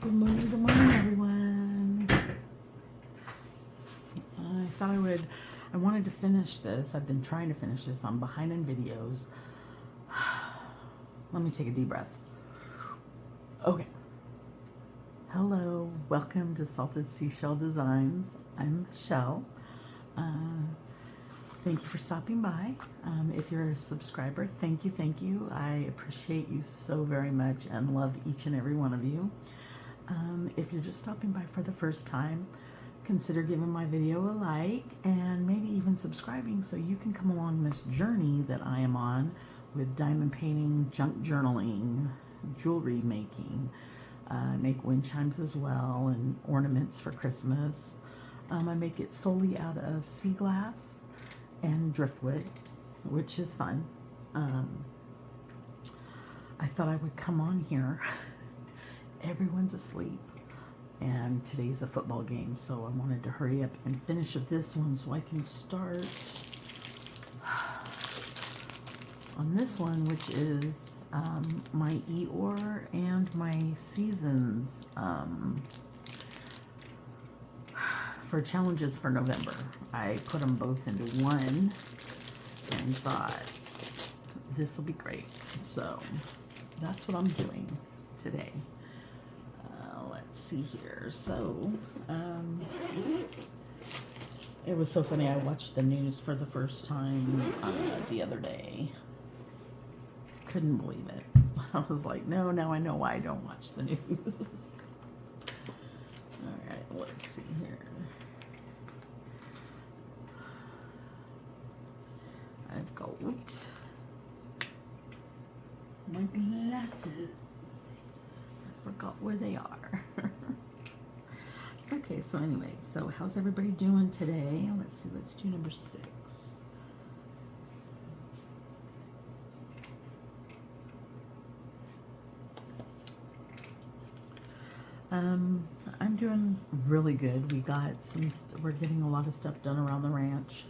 Good morning, everyone. I wanted to finish this. I've been trying to finish this. I'm behind in videos. Let me take a deep breath. Okay. Hello, welcome to Salted Seashell Designs. I'm Michelle. Thank you for stopping by. If you're a subscriber, thank you. I appreciate you so very much and love each and every one of you. If you're just stopping by for the first time, consider giving my video a like and maybe even subscribing so you can come along this journey that I am on with diamond painting, junk journaling, jewelry making. I make wind chimes as well and ornaments for Christmas. I make it solely out of sea glass and driftwood, which is fun. I thought I would come on here. Everyone's asleep and today's a football game, so I wanted to hurry up and finish this one so I can start on this one, which is my Eeyore and my Seasons for challenges for November. I put them both into one and thought this will be great, so that's what I'm doing today. Let's see here. So it was so funny. I watched the news for the first time the other day. Couldn't believe it. I was like, no, now I know why I don't watch the news. All right, let's see here. I've got my glasses. I forgot where they are. Okay, so anyway, so how's everybody doing today? Let's see, let's do number 6. I'm doing really good. We're getting a lot of stuff done around the ranch.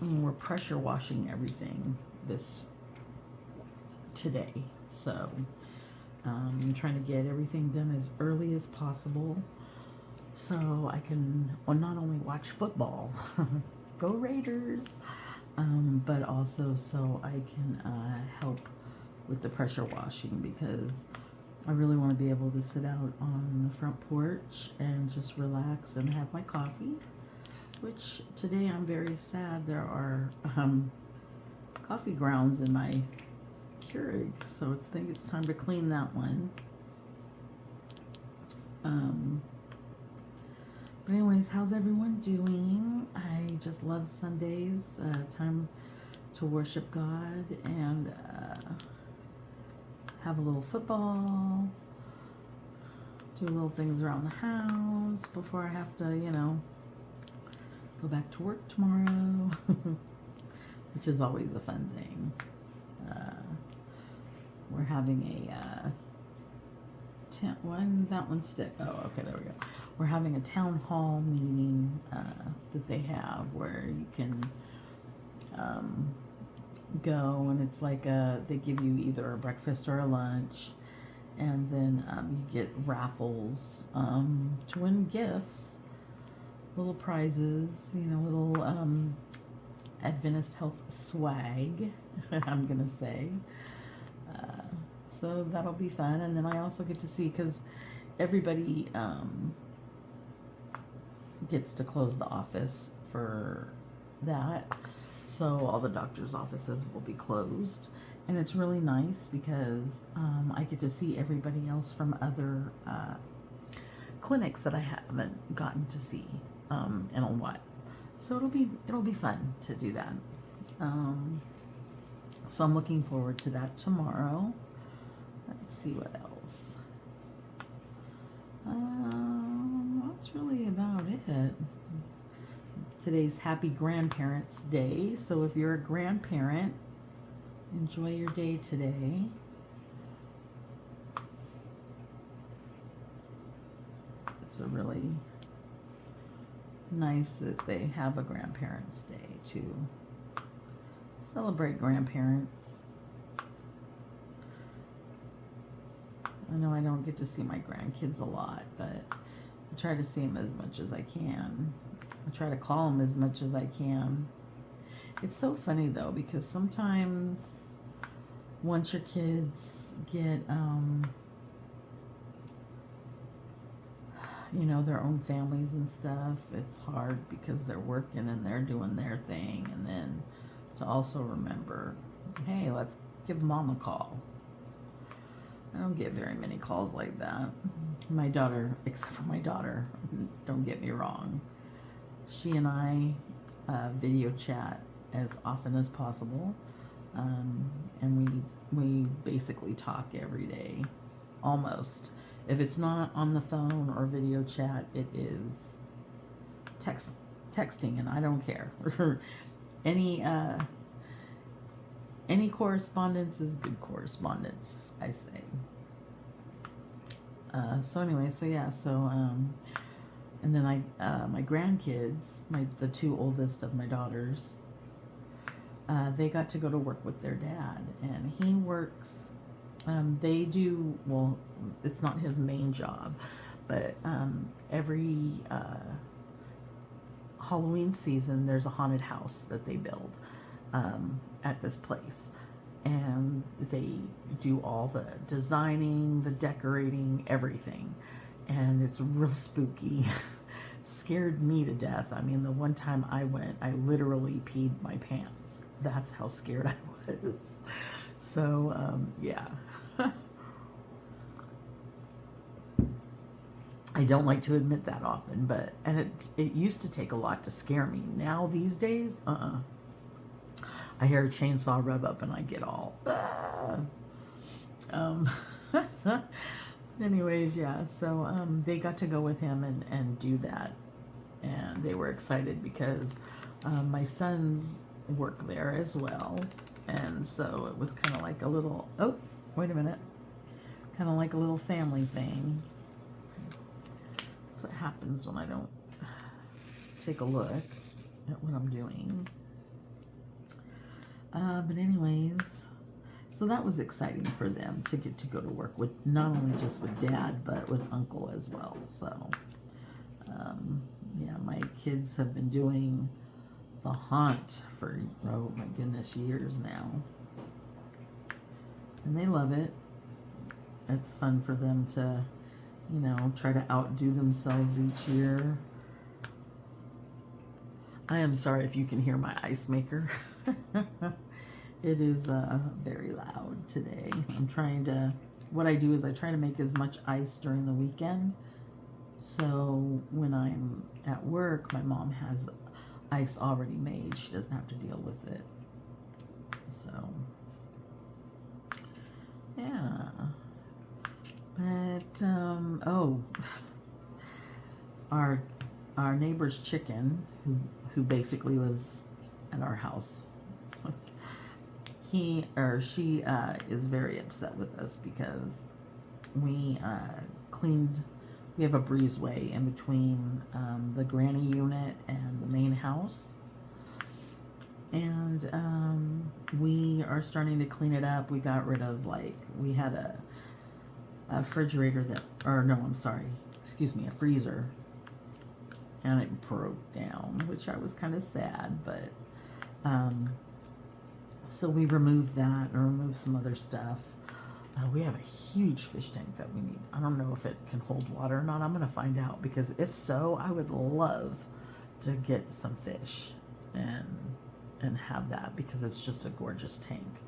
We're pressure washing everything today, so I'm trying to get everything done as early as possible so I can, well, not only watch football, go Raiders, but also so I can help with the pressure washing, because I really want to be able to sit out on the front porch and just relax and have my coffee, which today I'm very sad there are coffee grounds in my Keurig, so I think it's time to clean that one. But anyways, how's everyone doing? I just love Sundays, time to worship God and have a little football, do little things around the house before I have to, go back to work tomorrow, which is always a fun thing. We're having that one stick. Oh, okay, there we go. We're having a town hall meeting that they have where you can go, and it's like they give you either a breakfast or a lunch, and then you get raffles to win gifts, little prizes, little Adventist Health swag, I'm gonna say. So that'll be fun. And then I also get to see, because everybody gets to close the office for that, so all the doctor's offices will be closed, and it's really nice because I get to see everybody else from other clinics that I haven't gotten to see in a while. So it'll be fun to do that. So I'm looking forward to that tomorrow. Let's see what else. That's really about it. Today's Happy Grandparents' Day, so if you're a grandparent, enjoy your day today. It's a really nice that they have a Grandparents' Day to celebrate grandparents. I know I don't get to see my grandkids a lot, but I try to see them as much as I can. I try to call them as much as I can. It's so funny though, because sometimes once your kids get, you know, their own families and stuff, it's hard because they're working and they're doing their thing. And then to also remember, hey, let's give mom a call. I don't get very many calls like that. My daughter, except for my daughter, don't get me wrong. She and I video chat as often as possible. And we basically talk every day, almost. If it's not on the phone or video chat, it is texting, and I don't care. Any correspondence is good correspondence, I say. So anyway, so yeah, so and then my grandkids, the two oldest of my daughters, they got to go to work with their dad, and he works. They do well. It's not his main job, but every Halloween season, there's a haunted house that they build at this place, and they do all the designing, the decorating, everything, and it's real spooky. Scared me to death. I mean, the one time I went, I literally peed my pants. That's how scared I was. So yeah. I don't like to admit that often, but it used to take a lot to scare me. Now these days, I hear a chainsaw rev up and I get all anyways, yeah, so they got to go with him and do that, and they were excited because my sons work there as well, and so it was kind of like a little, oh, wait a minute, kind of like a little family thing. That's what happens when I don't take a look at what I'm doing. But anyways, so that was exciting for them to get to go to work with, not only just with dad, but with uncle as well. So, yeah, my kids have been doing the haunt for, oh my goodness, years now. And they love it. It's fun for them to, you know, try to outdo themselves each year. I am sorry if you can hear my ice maker. It is very loud today. I'm trying to, what I do is I try to make as much ice during the weekend. So when I'm at work, my mom has ice already made. She doesn't have to deal with it. So, yeah. But, oh, our neighbor's chicken, who basically lives at our house, he or she is very upset with us because we cleaned. We have a breezeway in between the granny unit and the main house, and we are starting to clean it up. We got rid of, like, we had a refrigerator that, or no, I'm sorry, excuse me, a freezer, and it broke down, which I was kind of sad, but so we removed that and removed some other stuff. We have a huge fish tank that we need. I don't know if it can hold water or not. I'm going to find out, because if so, I would love to get some fish and have that, because it's just a gorgeous tank.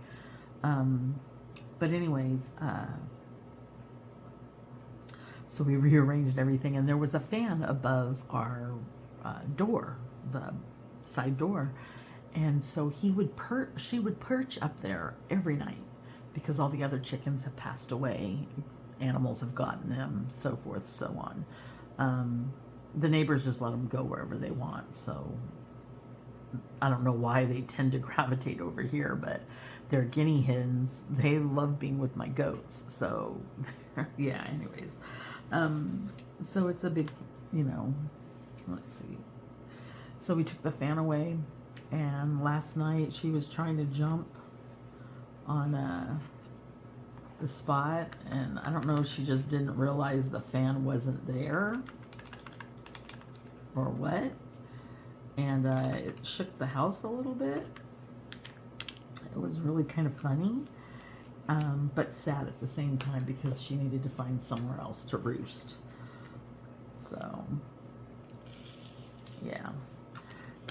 But anyways, so we rearranged everything, and there was a fan above our door, the side door, and so she would perch up there every night, because all the other chickens have passed away, animals have gotten them, so forth, so on. The neighbors just let them go wherever they want, so I don't know why they tend to gravitate over here, but they're guinea hens. They love being with my goats, so yeah, anyways. So it's a big, you know, let's see. So we took the fan away, and last night she was trying to jump on the spot, and I don't know if she just didn't realize the fan wasn't there or what, and it shook the house a little bit. It was really kind of funny, but sad at the same time because she needed to find somewhere else to roost. So, yeah.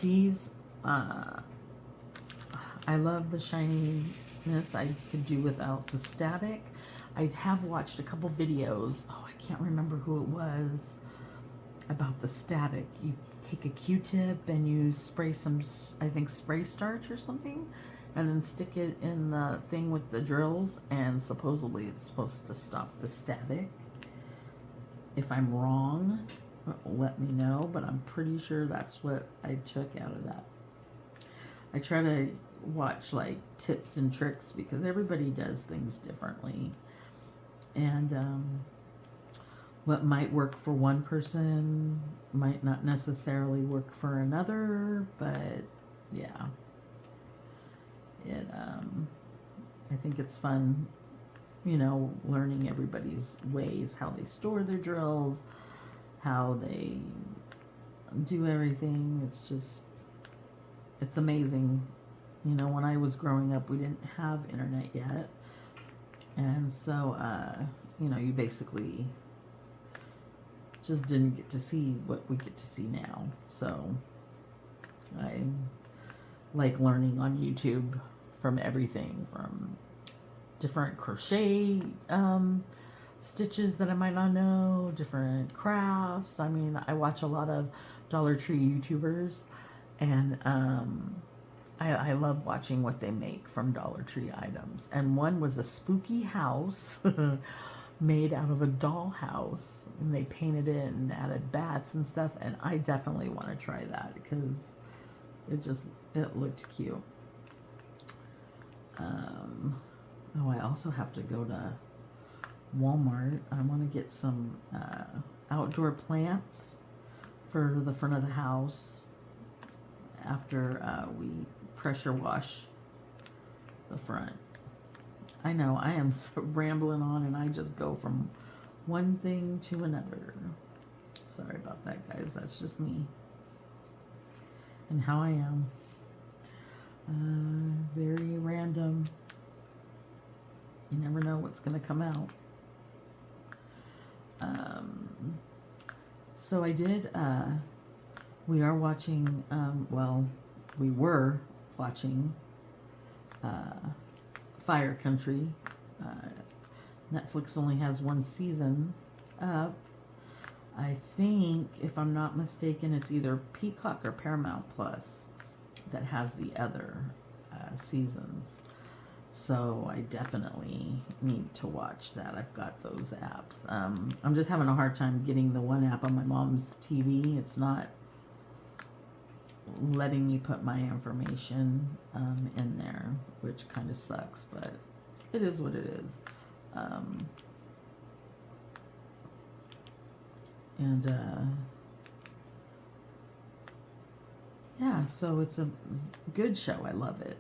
These, I love the shininess. I could do without the static. I have watched a couple videos. Oh, I can't remember who it was about the static. You take a Q-tip and you spray some, I think, spray starch or something, and then stick it in the thing with the drills, and supposedly it's supposed to stop the static. If I'm wrong, let me know, but I'm pretty sure that's what I took out of that. I try to watch like tips and tricks because everybody does things differently, and what might work for one person might not necessarily work for another. But yeah, it I think it's fun, you know, learning everybody's ways, how they store their drills, how they do everything. It's just, it's amazing. You know, when I was growing up, we didn't have internet yet. And so, you know, you basically just didn't get to see what we get to see now. So I like learning on YouTube from everything, from different crochet stitches that I might not know, different crafts. I mean, I watch a lot of Dollar Tree YouTubers, and I love watching what they make from Dollar Tree items. And one was a spooky house made out of a doll house, and they painted it and added bats and stuff, and I definitely want to try that because it looked cute. Oh, I also have to go to Walmart. I want to get some outdoor plants for the front of the house after we pressure wash the front. I know I am so rambling on, and I just go from one thing to another. Sorry about that, guys. That's just me and how I am. Very random. You never know what's going to come out. So I did, we are watching, well, we were watching Fire Country. Netflix only has one season up. I think, if I'm not mistaken, it's either Peacock or Paramount Plus that has the other seasons. So I definitely need to watch that. I've got those apps. I'm just having a hard time getting the one app on my mom's TV. It's not letting me put my information in there, which kind of sucks, but it is what it is. Yeah, so it's a good show. I love it.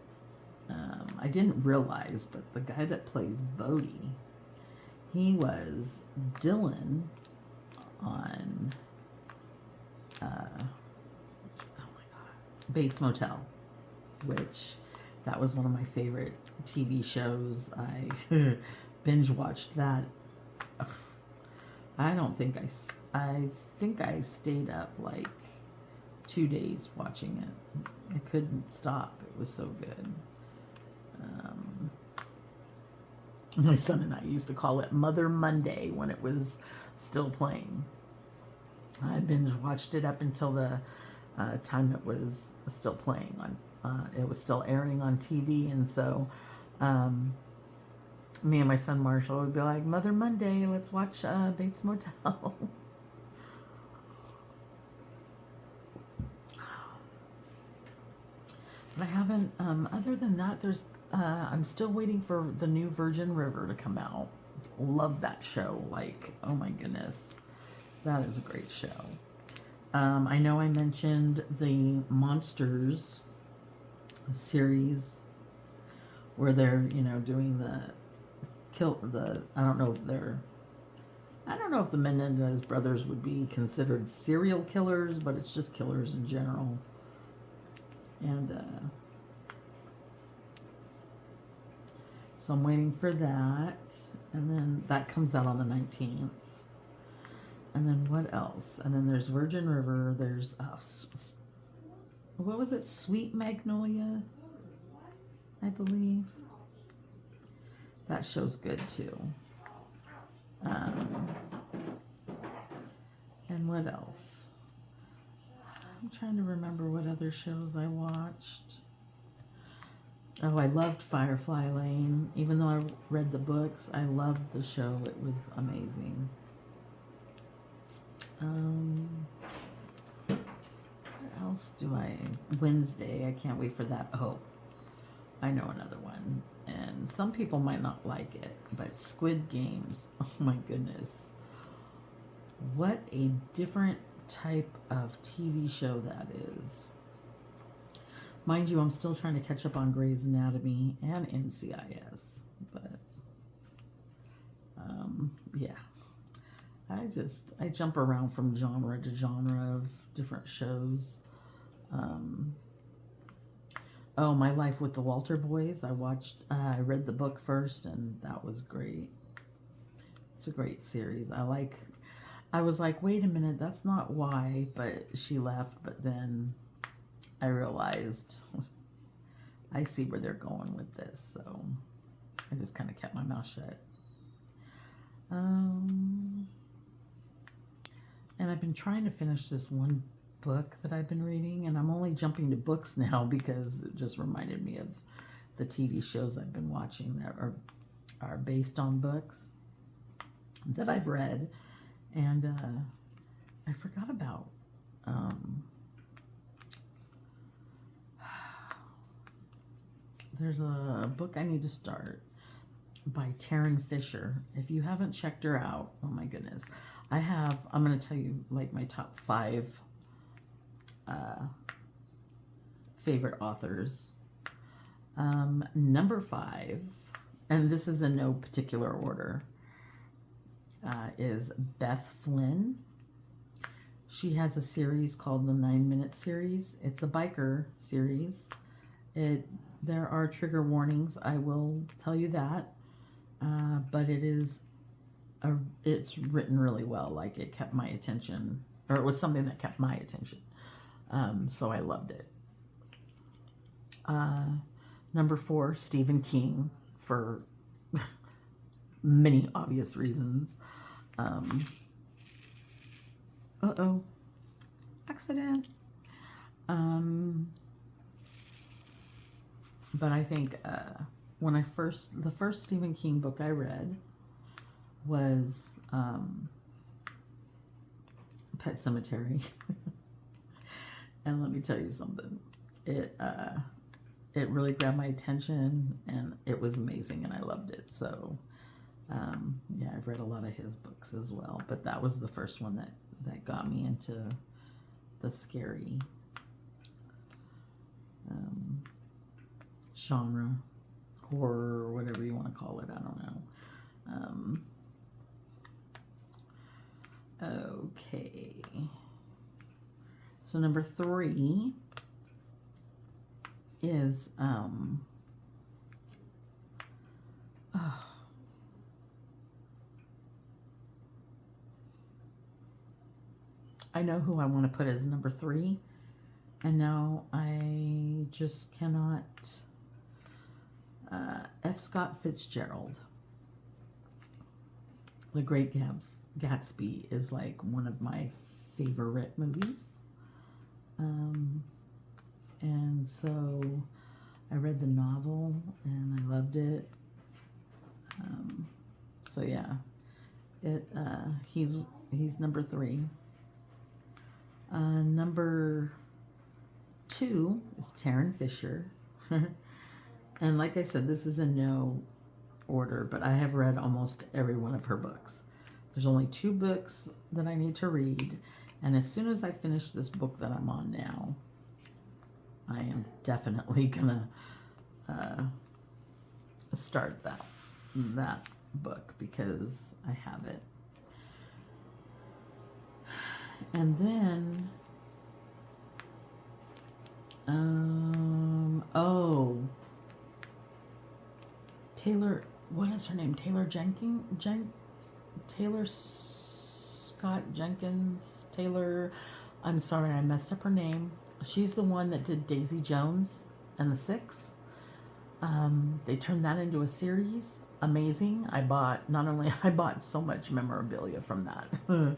I didn't realize, but the guy that plays Bodhi, he was Dylan on, oh my God, Bates Motel, which that was one of my favorite TV shows. I binge watched that. Ugh, I think I stayed up like 2 days watching it. I couldn't stop. It was so good. My son and I used to call it Mother Monday when it was still playing. I binge watched it up until the time it was still playing on. It was still airing on TV, and so me and my son Marshall would be like, Mother Monday, let's watch Bates Motel. But I haven't, other than that, I'm still waiting for the new Virgin River to come out. Love that show. Like, oh my goodness. That is a great show. I know I mentioned the Monsters series where they're, you know, doing the I don't know if the Menendez brothers would be considered serial killers, but it's just killers in general. And so I'm waiting for that. And then that comes out on the 19th. And then what else? And then there's Virgin River. There's, what was it? Sweet Magnolia, I believe. That show's good too. And what else? I'm trying to remember what other shows I watched. Oh, I loved Firefly Lane. Even though I read the books, I loved the show. It was amazing. What else do I... Wednesday, I can't wait for that. Oh, I know another one. And some people might not like it, but Squid Games. Oh my goodness. What a different type of TV show that is. Mind you, I'm still trying to catch up on Grey's Anatomy and NCIS, but yeah, I jump around from genre to genre of different shows. Oh, My Life with the Walter Boys. I read the book first, and that was great. It's a great series. I was like, wait a minute, that's not why, but she left, but then I realized I see where they're going with this, so I just kind of kept my mouth shut. And I've been trying to finish this one book that I've been reading, and I'm only jumping to books now because it just reminded me of the TV shows I've been watching that are based on books that I've read, and I forgot about. There's a book I need to start by Taryn Fisher. If you haven't checked her out, oh my goodness. I'm going to tell you like my top 5 favorite authors. Number 5, and this is in no particular order, is Beth Flynn. She has a series called the 9-Minute Series. It's a biker series. There are trigger warnings, I will tell you that, but it's written really well. Like, it kept my attention, or it was something that kept my attention, so I loved it. Number 4, Stephen King, for many obvious reasons. Uh-oh, accident. But I think the first Stephen King book I read was Pet Sematary. And let me tell you something. It really grabbed my attention, and it was amazing, and I loved it. So, yeah, I've read a lot of his books as well. But that was the first one that got me into the scary genre, horror, whatever you want to call it. I don't know. Okay. So number 3 is I know who I want to put as number 3, and now I just cannot. F. Scott Fitzgerald. The Great Gatsby is like one of my favorite movies. And so I read the novel and I loved it. So yeah, he's number 3. Number 2 is Taryn Fisher. And like I said, this is in no order, but I have read almost every one of her books. There's only 2 books that I need to read, and as soon as I finish this book that I'm on now, I am definitely gonna start that book because I have it. And then, oh, Taylor, what is her name? Taylor Scott Jenkins. I'm sorry, I messed up her name. She's the one that did Daisy Jones and the Six. They turned that into a series. Amazing. I bought so much memorabilia from that.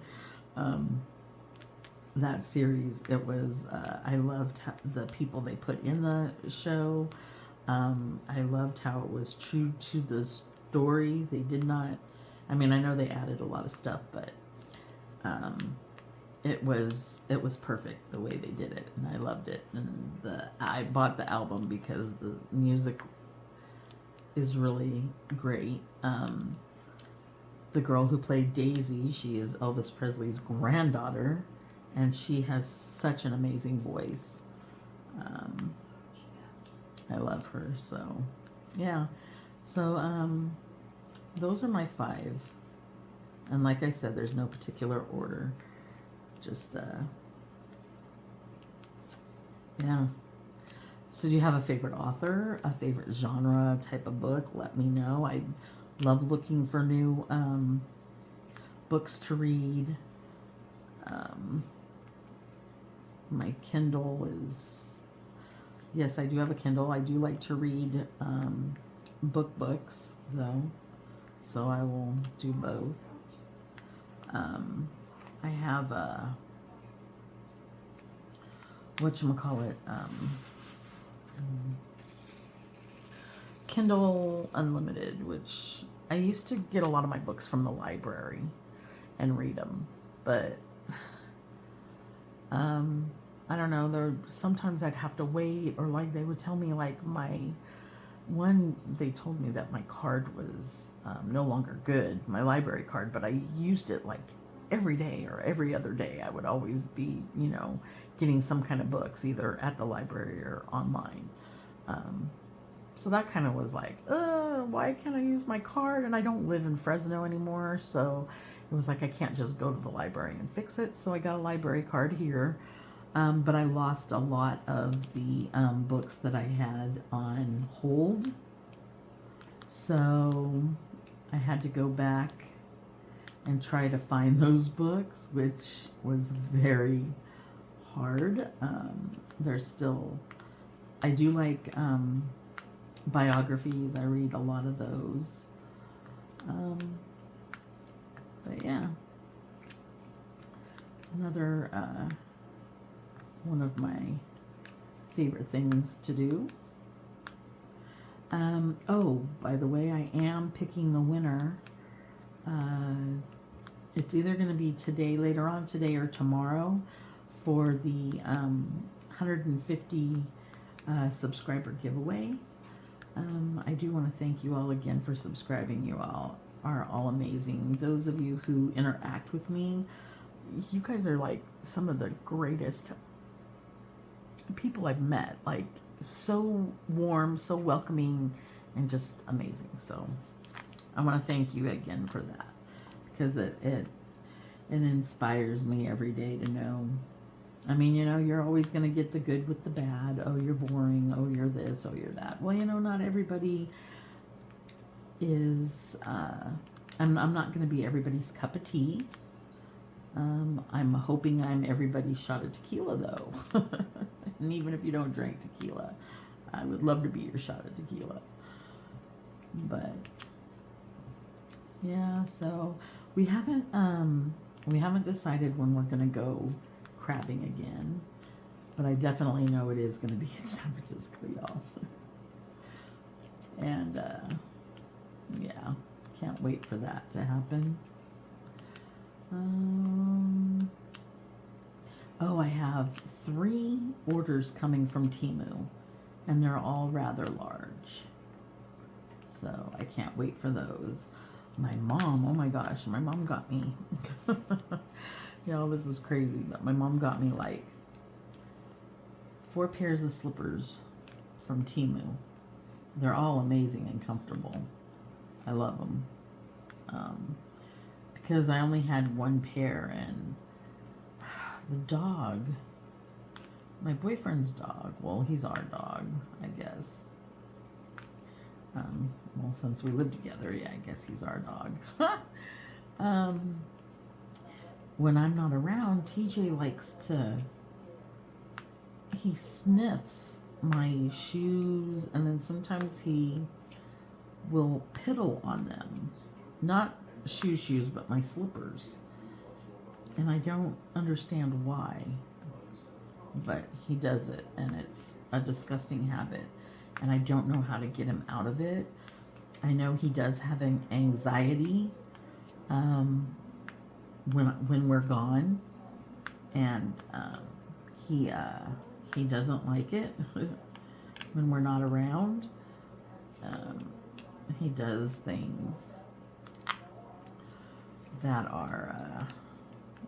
That series. It was, I loved the people they put in the show. I loved how it was true to the story. They did not, I mean, I know they added a lot of stuff, but it was perfect the way they did it, and I loved it. And I bought the album because the music is really great. The girl who played Daisy, she is Elvis Presley's granddaughter, and she has such an amazing voice. I love her. So yeah, so those are my 5, and like I said, there's no particular order, just yeah. So do you have a favorite author, a favorite genre type of book? Let me know. I love looking for new books to read. My Kindle is, yes, I do have a Kindle. I do like to read books though, so I will do both. I have a, whatchamacallit, Kindle Unlimited, which I used to get a lot of my books from the library and read them, but I don't know, there sometimes I'd have to wait, or like they would tell me, like they told me that my card was no longer good, my library card, but I used it like every day or every other day. I would always be, getting some kind of books either at the library or online. So that kind of was like, why can't I use my card? And I don't live in Fresno anymore, so it was like I can't just go to the library and fix it. So I got a library card here, but I lost a lot of the books that I had on hold. So I had to go back and try to find those books, which was very hard. There's still, I do like biographies. I read a lot of those. But yeah, it's another one of my favorite things to do. Oh, by the way, I am picking the winner. It's either going to be later on today or tomorrow, for the 150 subscriber giveaway. I do want to thank you all again for subscribing. You all are all amazing. Those of you who interact with me, you guys are like some of the greatest people I've met. Like, so warm, so welcoming, and just amazing. So I want to thank you again for that, because it inspires me every day to know. I mean, you're always going to get the good with the bad. Oh, you're boring. Oh, you're this. Oh, you're that. Well, not everybody is, I'm not going to be everybody's cup of tea. I'm hoping I'm everybody's shot of tequila, though. And even if you don't drink tequila, I would love to be your shot of tequila. But yeah, so we haven't decided when we're going to go crabbing again, but I definitely know it is going to be in San Francisco, y'all. And yeah, can't wait for that to happen. Oh, I have 3 orders coming from Temu, and they're all rather large, so I can't wait for those. My mom, oh my gosh, my mom got me this is crazy, but my mom got me like 4 pairs of slippers from Temu. They're all amazing and comfortable. I love them. because I only had one pair, and the dog, my boyfriend's dog, well, he's our dog, I guess. Well, since we live together, yeah, I guess he's our dog. When I'm not around, TJ likes to, he sniffs my shoes, and then sometimes he will piddle on them. Not shoes, but my slippers. And I don't understand why, but he does it, and it's a disgusting habit, and I don't know how to get him out of it. I know he does have an anxiety when we're gone, and he doesn't like it when we're not around. He does things that are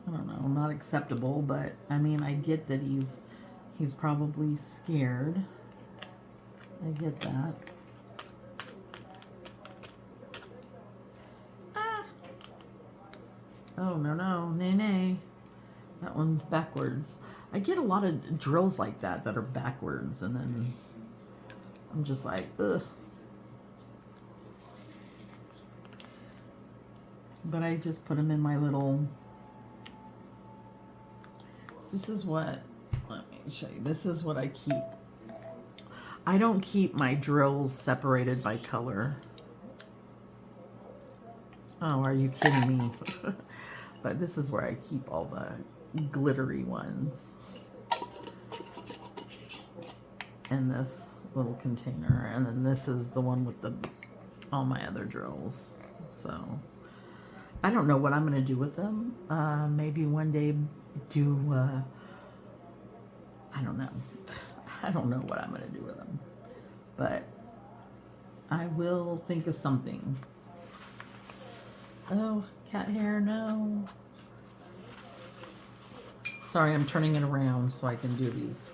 I don't know, not acceptable, but I mean, I get that he's probably scared. I get that. Ah. Oh, no, nay. That one's backwards. I get a lot of drills like that are backwards, and then I'm just like, ugh. But I just put them in my little, this is what, let me show you. This is what I keep. I don't keep my drills separated by color. Oh, are you kidding me? But this is where I keep all the glittery ones. In this little container. And then this is the one with all my other drills. So I don't know what I'm going to do with them. Maybe one day do, I don't know. I don't know what I'm going to do with them. But I will think of something. Oh, cat hair, no. Sorry, I'm turning it around so I can do these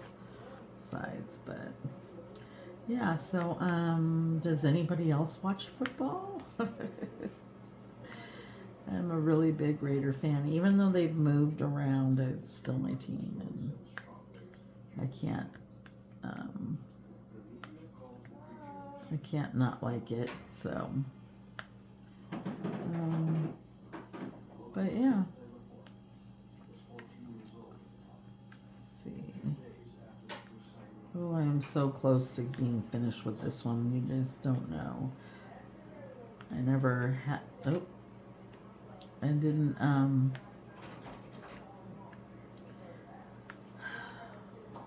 sides. But yeah, so does anybody else watch football? I'm a really big Raider fan. Even though they've moved around, it's still my team, and I can't not like it. So, but yeah. Let's see. Oh, I am so close to being finished with this one. You just don't know. I never had. Oh. I didn't, I'm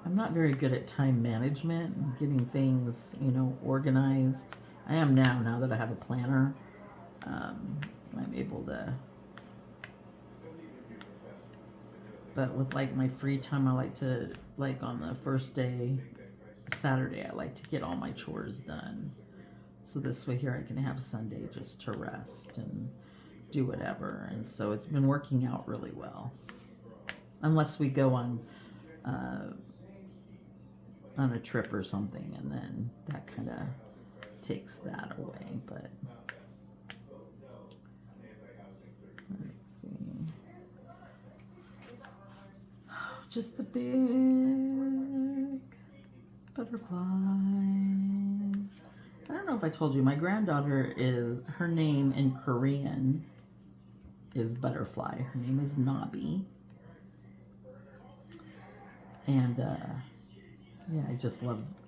not very good at time management and getting things, organized. I am now that I have a planner. I'm able to, but with like my free time, I like to, like on the first day, Saturday, I like to get all my chores done. So this way here I can have Sunday just to rest and do whatever, and so it's been working out really well. Unless we go on a trip or something, and then that kind of takes that away. But let's see, just the big butterfly. I don't know if I told you, my granddaughter her name in Korean is Butterfly. Her name is Nabi. And yeah,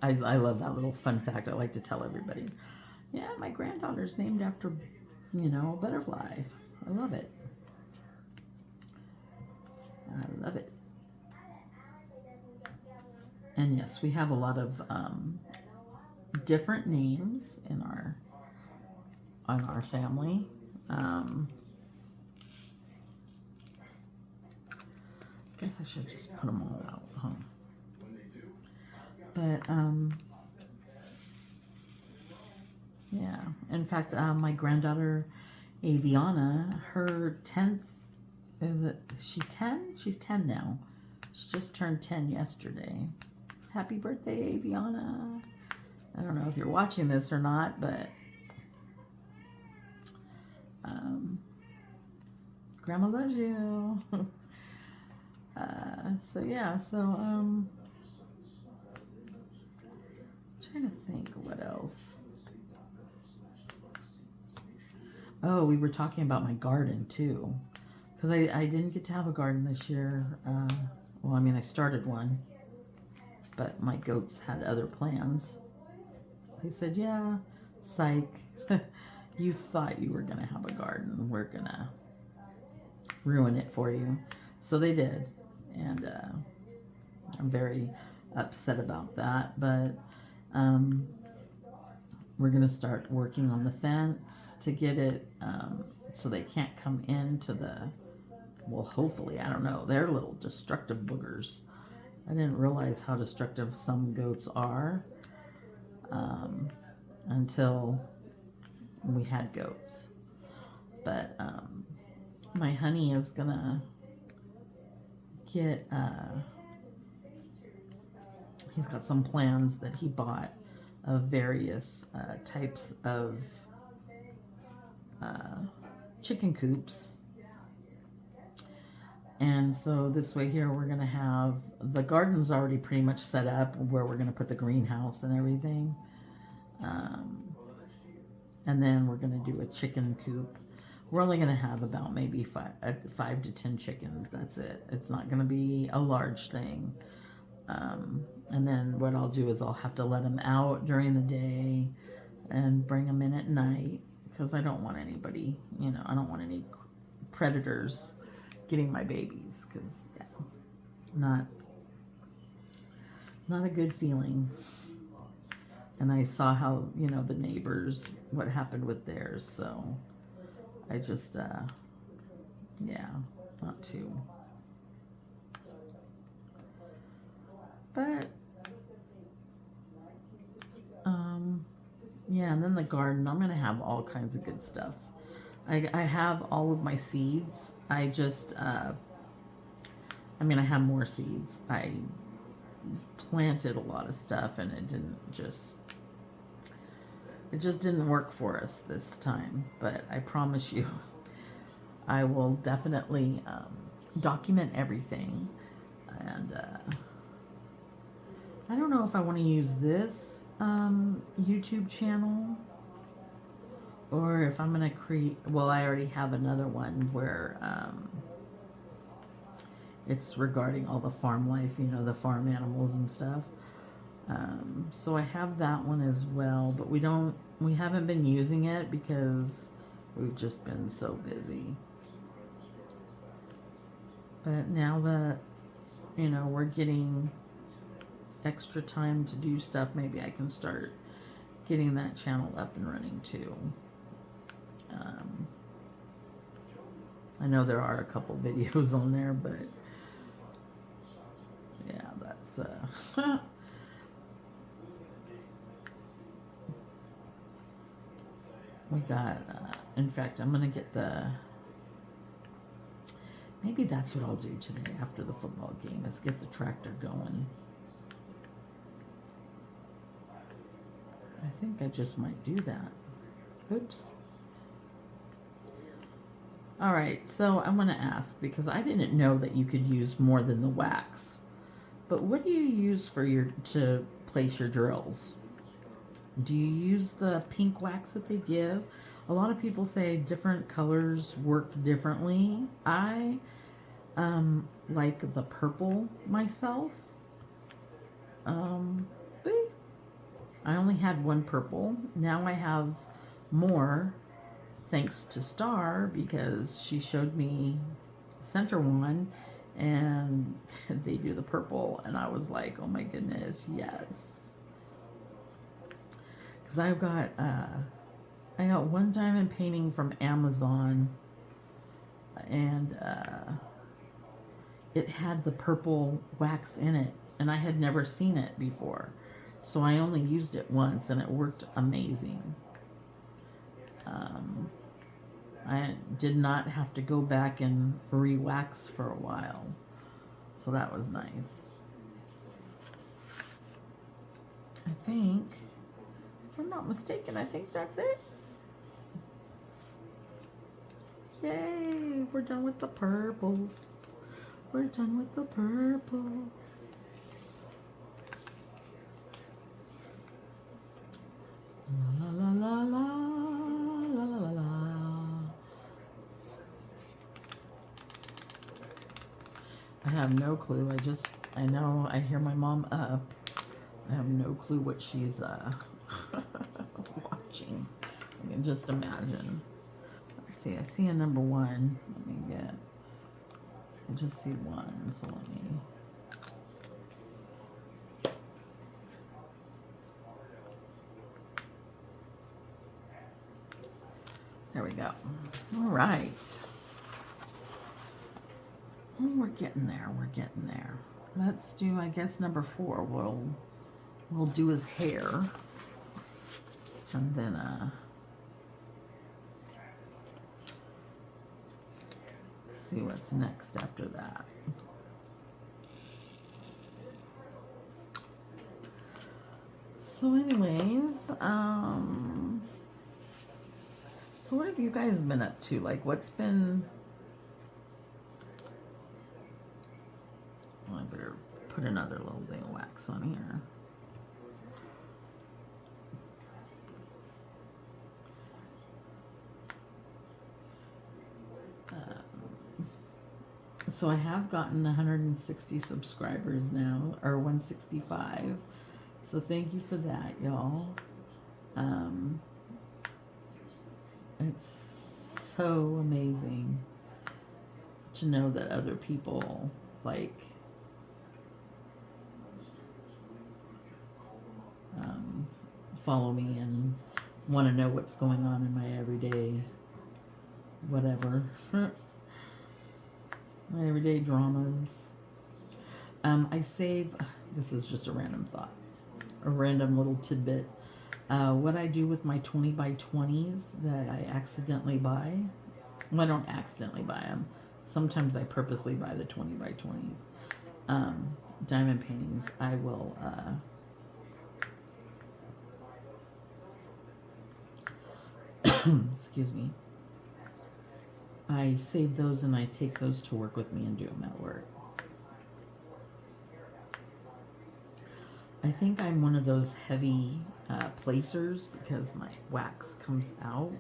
I love that little fun fact. I like to tell everybody. Yeah, my granddaughter's named after, a butterfly. I love it. I love it. And yes, we have a lot of different names in our family. I guess I should just put them all out, huh? But yeah. In fact, my granddaughter Aviana, her 10th, is she 10? She's 10 now. She just turned 10 yesterday. Happy birthday, Aviana. I don't know if you're watching this or not, but Um, Grandma loves you. So yeah, so trying to think what else. Oh, we were talking about my garden too, because I didn't get to have a garden this year. Well, I mean, I started one, but my goats had other plans. They said, yeah, psych, you thought you were going to have a garden. We're going to ruin it for you. So they did. And I'm very upset about that. But we're going to start working on the fence to get it so they can't come into the, well, hopefully, I don't know. They're little destructive boogers. I didn't realize how destructive some goats are until we had goats. But my honey is gonna get, he's got some plans that he bought of various types of chicken coops. And so this way here, we're gonna have, the garden's already pretty much set up where we're gonna put the greenhouse and everything. And then we're gonna do a chicken coop. We're only gonna have about maybe 5 to 10 chickens. That's it. It's not gonna be a large thing. And then what I'll do is I'll have to let them out during the day and bring them in at night, because I don't want anybody, I don't want any predators getting my babies, because yeah, not a good feeling. And I saw how, the neighbors, what happened with theirs, so I just, yeah, not too. But, yeah, and then the garden, I'm going to have all kinds of good stuff. I have all of my seeds. I just, I have more seeds. I planted a lot of stuff and it just didn't work for us this time. But I promise you, I will definitely document everything. And I don't know if I want to use this YouTube channel or if I'm going to create, well, I already have another one where it's regarding all the farm life, the farm animals and stuff. So I have that one as well, but we haven't been using it because we've just been so busy. But now that, we're getting extra time to do stuff, maybe I can start getting that channel up and running too. I know there are a couple videos on there, but yeah, that's we got in fact, I'm gonna get maybe that's what I'll do today after the football game, is get the tractor going. I think I just might do that. Oops. All right, so I'm going to ask, because I didn't know that you could use more than the wax. But what do you use to place your drills? Do you use the pink wax that they give? A lot of people say different colors work differently. I like the purple myself. I only had one purple. Now I have more, thanks to Star, because she showed me center one and they do the purple, and I was like, oh my goodness, yes. Because I got one diamond painting from Amazon, and it had the purple wax in it, and I had never seen it before. So I only used it once, and it worked amazing. I did not have to go back and re-wax for a while. So that was nice. I think, if I'm not mistaken, I think that's it. Yay, we're done with the purples. We're done with the purples. La la la la la la la la. I have no clue. I know I hear my mom up. I have no clue what she's watching. I can just imagine. Let's see, I see a number 1. Let me get, I just see 1, so let me. There we go. All right. Oh, we're getting there. We're getting there. Let's do, I guess, number 4. We'll do his hair, and then see what's next after that. So, anyways, so what have you guys been up to? Like, what's been? Well, I better put another little bit of wax on here. So I have gotten 160 subscribers now, or 165. So thank you for that, y'all. It's so amazing to know that other people like follow me and want to know what's going on in my everyday whatever. My everyday dramas. I save, this is just a random thought, a random little tidbit. What I do with my 20 by 20s that I accidentally buy, well, I don't accidentally buy them. Sometimes I purposely buy the 20 by 20s. Diamond paintings, I will, excuse me. I save those and I take those to work with me and do them at work. I think I'm one of those heavy placers because my wax comes out.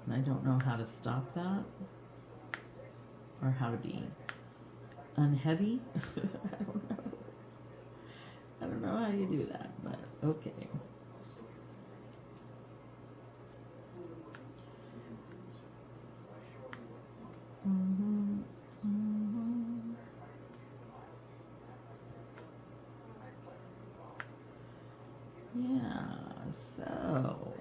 And I don't know how to stop that. Or how to be unheavy. I don't know. I don't know how you do that, but okay. Yeah, so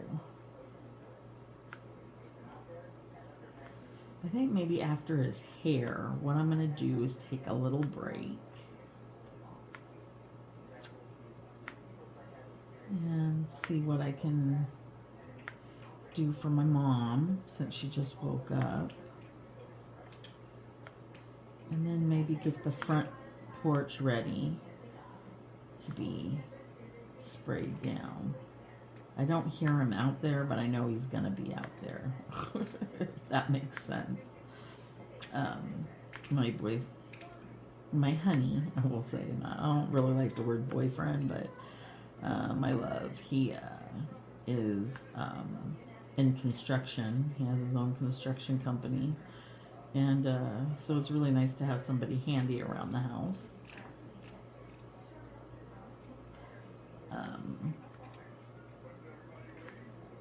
I think maybe after his hair, what I'm going to do is take a little break and see what I can do for my mom since she just woke up. And then maybe get the front porch ready to be sprayed down. I don't hear him out there, but I know he's gonna be out there. If that makes sense. My honey, I will say, and I don't really like the word boyfriend, but my love, he is in construction. He has his own construction company. And so it's really nice to have somebody handy around the house.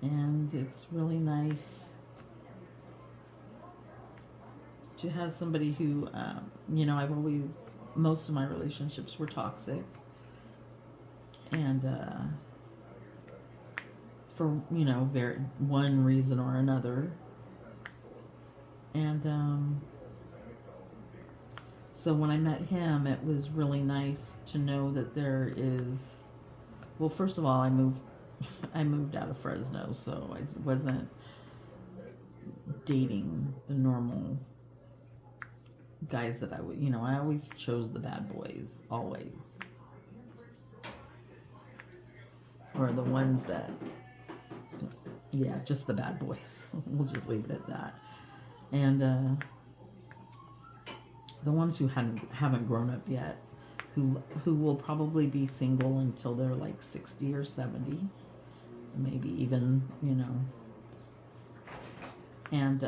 And it's really nice to have somebody who, most of my relationships were toxic. And for, one reason or another. And so when I met him, it was really nice to know that there is, well, first of all, I moved out of Fresno, so I wasn't dating the normal guys that I would, I always chose the bad boys, always. Or the ones that yeah, just the bad boys. We'll just leave it at that. And the ones who haven't grown up yet, who will probably be single until they're like 60 or 70, maybe even, you know. And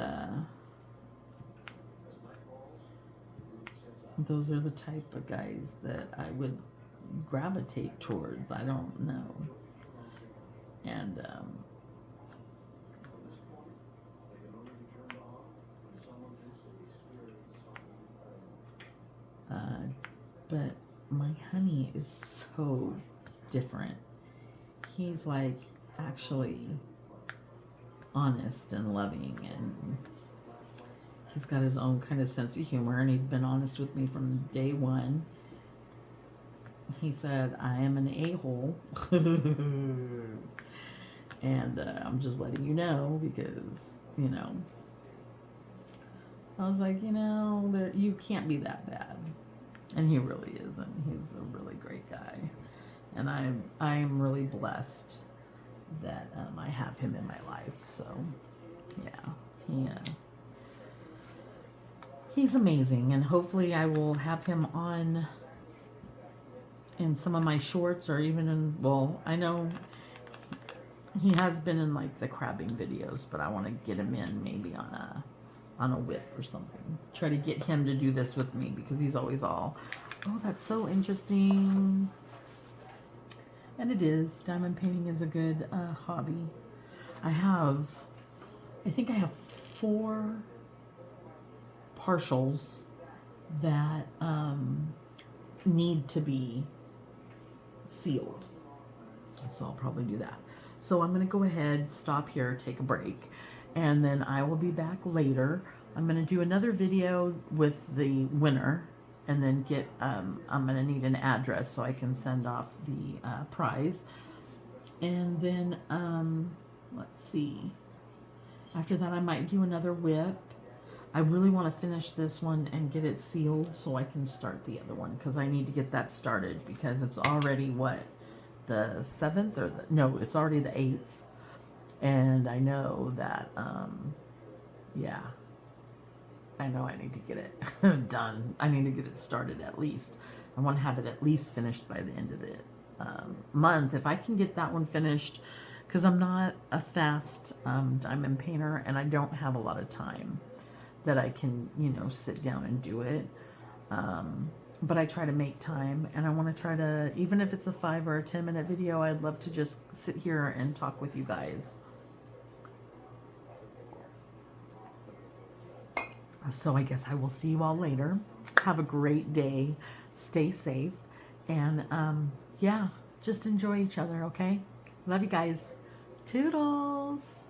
those are the type of guys that I would gravitate towards. I don't know. And but my honey is so different. He's like actually honest and loving, and he's got his own kind of sense of humor, and he's been honest with me from day one. He said, I am an a-hole. And I'm just letting you know because, you know, I was like, you know, you can't be that bad. And he really isn't. He's a really great guy. And I'm really blessed that I have him in my life. So, yeah, he's amazing. And hopefully I will have him on in some of my shorts, or even in, well, I know he has been in like the crabbing videos, but I want to get him in maybe on a WIP or something. Try to get him to do this with me, because he's always all, oh, that's so interesting. And it is. Diamond painting is a good hobby. I think I have 4 partials that need to be sealed. So I'll probably do that. So I'm going to go ahead, stop here, take a break, and then I will be back later. I'm going to do another video with the winner, and then I'm going to need an address so I can send off the prize. And then, let's see. After that, I might do another WIP. I really want to finish this one and get it sealed so I can start the other one, because I need to get that started, because it's already, what, the 7th, or no, it's already the 8th. And I know that, yeah, I know I need to get it done. I need to get it started at least. I want to have it at least finished by the end of the month. If I can get that one finished, because I'm not a fast diamond painter, and I don't have a lot of time that I can, you know, sit down and do it. But I try to make time, and I want to try to, even if it's a 5 or a 10-minute video, I'd love to just sit here and talk with you guys. So I guess I will see you all later. Have a great day. Stay safe. And yeah, just enjoy each other, okay? Love you guys. Toodles.